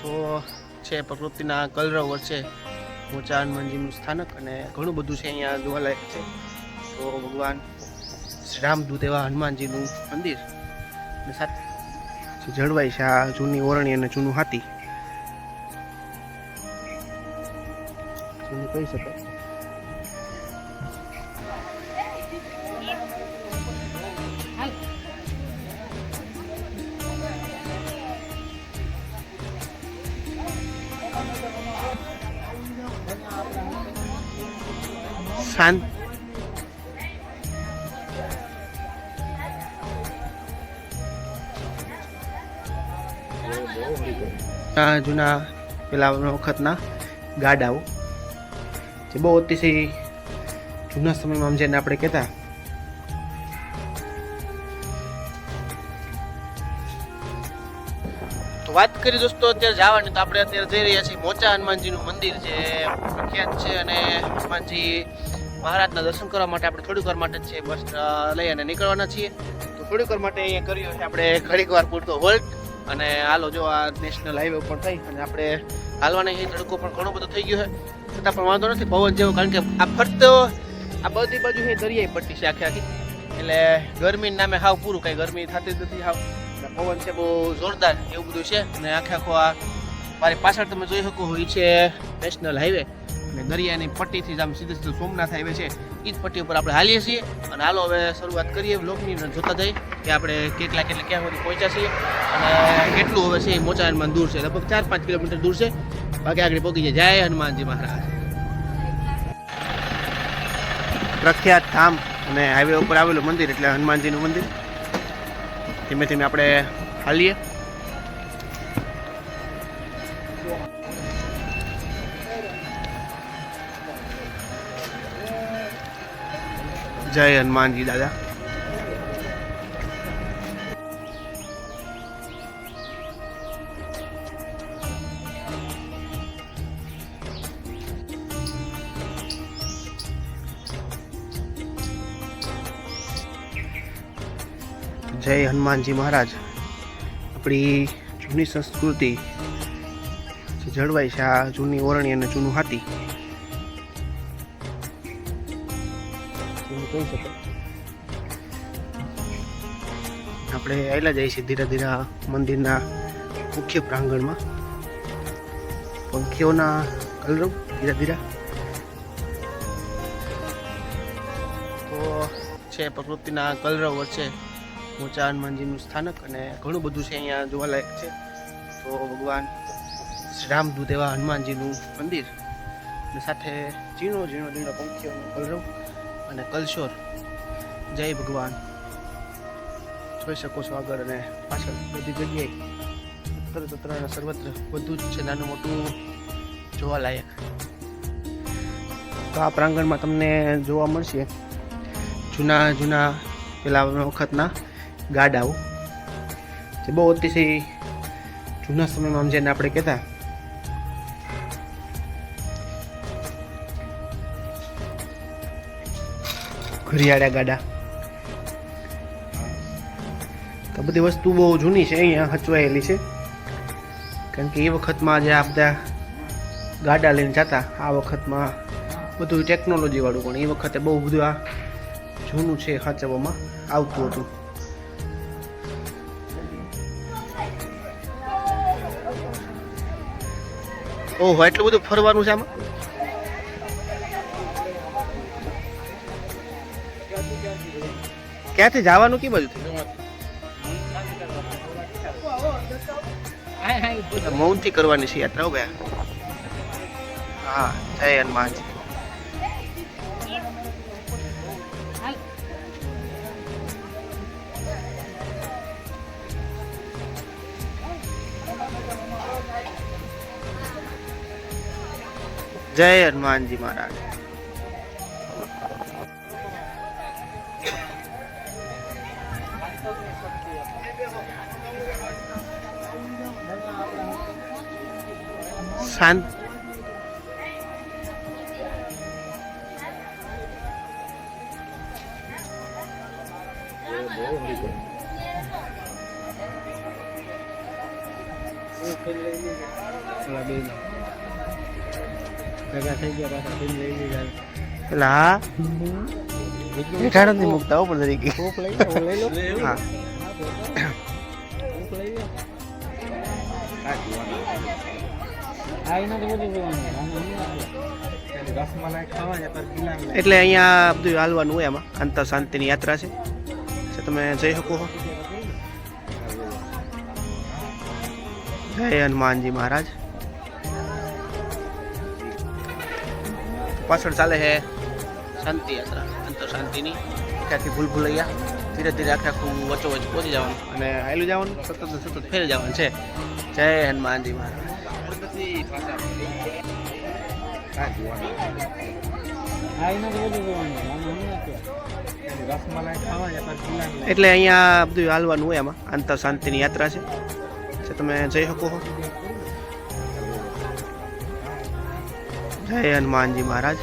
તો છે પ્રકૃતિના કલરવ વચ્ચે મોચા હનુમાનજીનું સ્થાનક અને ઘણું બધું છે અહીંયા જોવાલાયક છે. તો ભગવાન શ્રી રામદૂત એવા હનુમાનજીનું મંદિર અને સાથે જળવાય છે આ જૂની ઓરણી અને જૂનું હાથી કહી શકાય. શાંત જૂના પેલા વખતના ગાડાઓ જે બહુ અતિશય જૂના સમયમાં જેને આપણે કહેતા તો વાત કરી દોસ્તો અત્યારે જવાની. તો આપણે અત્યારે જઈ રહ્યા છીએ મોચા હનુમાનજીનું મંદિર જે પ્રખ્યાત છે અને હનુમાનજી મહારાજના દર્શન કરવા માટે આપણે થોડીક વાર માટે છે બસ લઈ અને નીકળવાના છીએ. તો થોડીક વાર માટે અહીંયા કર્યો છે આપણે ઘડીક વાર પૂરતો હોલ્ટ અને હાલો જો આ નેશનલ હાઈવે ઉપર થઈ અને આપણે હાલવાના છે. તડકો પણ ઘણો બધો થઈ ગયો છે છતાં પણ વાંધો નથી પવન જેવો, કારણ કે આ ફરતો આ બધી બાજુ છે દરિયાઈ પટ્ટી છે આખી આખી, એટલે ગરમીના નામે હાવ પૂરું, કાંઈ ગરમી થતી જ નથી હાવ. પવન છે બહુ જોરદાર એવું બધું છે અને આખે આખો આ મારી પાછળ તમે જોઈ શકો એ છે નેશનલ હાઈવે અને દરિયાની પટ્ટીથી જ આમ સીધું સીધું સોમનાથ હાઈવે છે એ જ પટ્ટી ઉપર આપણે હાલીએ છીએ. અને હાલો હવે શરૂઆત કરીએ વ્લોગની જોતા જઈએ કે આપણે ક્યાં સુધી પહોંચ્યા છીએ અને કેટલું હવે છે મોચા હનુમાન દૂર છે. લગભગ 4-5 કિલોમીટર દૂર છે, બાકી આગળ પહોંચી જાય. જય હનુમાનજી મહારાજ. પ્રખ્યાત ધામ અને હાઈવે ઉપર આવેલું મંદિર એટલે હનુમાનજીનું મંદિર. ધીમે ધીમે આપણે હાલીએ. જય હનુમાનજી દાદા. જય હનુમાનજી મહારાજ. આપણી જૂની સંસ્કૃતિ જળવાય છે આ જૂની ઓરણી અને જૂનું હાથી કહી શકાય. આપણે આવેલા જઈએ છીએ ધીરે ધીરે મંદિરના મુખ્ય પ્રાંગણમાં. પંખીઓના કલરવ ધીરે ધીરે તો છે પ્રકૃતિના કલરવ વચ્ચે મોચા હનુમાનજીનું સ્થાનક અને ઘણું બધું છે અહીંયા જોવાલાયક છે. તો ભગવાન શ્રી રામદૂત એવા હનુમાનજીનું મંદિર અને સાથે ઝીણો પંખીઓનો કલરવ અને કલશોર. જય ભગવાન. જોઈ શકો છો આગળ અને પાછળ બધી જગ્યાએ તત્ર અને સર્વત્ર બધું જ છે નાનું મોટું જોવાલાયક. તો આ પ્રાંગણમાં તમને જોવા મળશે જૂના પેલા વખતના ગાડાઓ જે બહુ અતિશય જૂના સમયમાં જેને આપણે કહેતા ઘરિયાળા ગાડા. તો બધી વસ્તુ બહુ જૂની છે અહીંયા હચવાયેલી છે, કારણ કે એ વખતમાં જે આ બધા ગાડા લઈને જતા આ વખતમાં બધું ટેકનોલોજી વાળું, પણ એ વખતે બહુ બધું આ જૂનું છે સાચવવામાં આવતું હતું. ઓહો, એટલું બધું ફરવાનું છે આમાં. ક્યાંથી જવાનું કે બાજુ મૌનથી કરવાની છે યાત્રા ભાઈ. હા, જય હનુમાનજી. જય હનુમાનજી મહારાજ. શાંત જય ઓલા બે ભેગા થઈ ગયા પાછા ટીમ લઈ લીધા. એટલે હા હેઠા નથી મૂકતા ઉપર તરીકે કોક લઈ લો લઈ લો હા કોક લઈ લો. આ એના તો બધું જોવાનું રસમલાઈ ખાવા છે પર ગિલાન લઈ. એટલે અહીંયા બધું હાલવાનું હોય આમાં અંતર શાંતિની યાત્રા છે તમે જઈ શકો છો. જય હનુમાનજી મહારાજ. પાછળ ચાલે છે શાંતિ યાત્રા અંતર શાંતિની આખી ભૂલ ભૂલૈયા ધીરે ધીરે આખું વચ્ચોવચ્ચ પહોંચી જવાનું અને હાલું જવાનું સતત ને સતત ફેરી જવાનું છે. જય હનુમાનજી મહારાજ. આ એના તો બધું જોવાનું રસમલાઈ ખાવા છે પર ગિલાન લઈ. એટલે અહીંયા બધું હાલવાનું હોય આમાં અંતર શાંતિની યાત્રા છે તમે જઈ શકો છો. જય હનુમાનજી મહારાજ.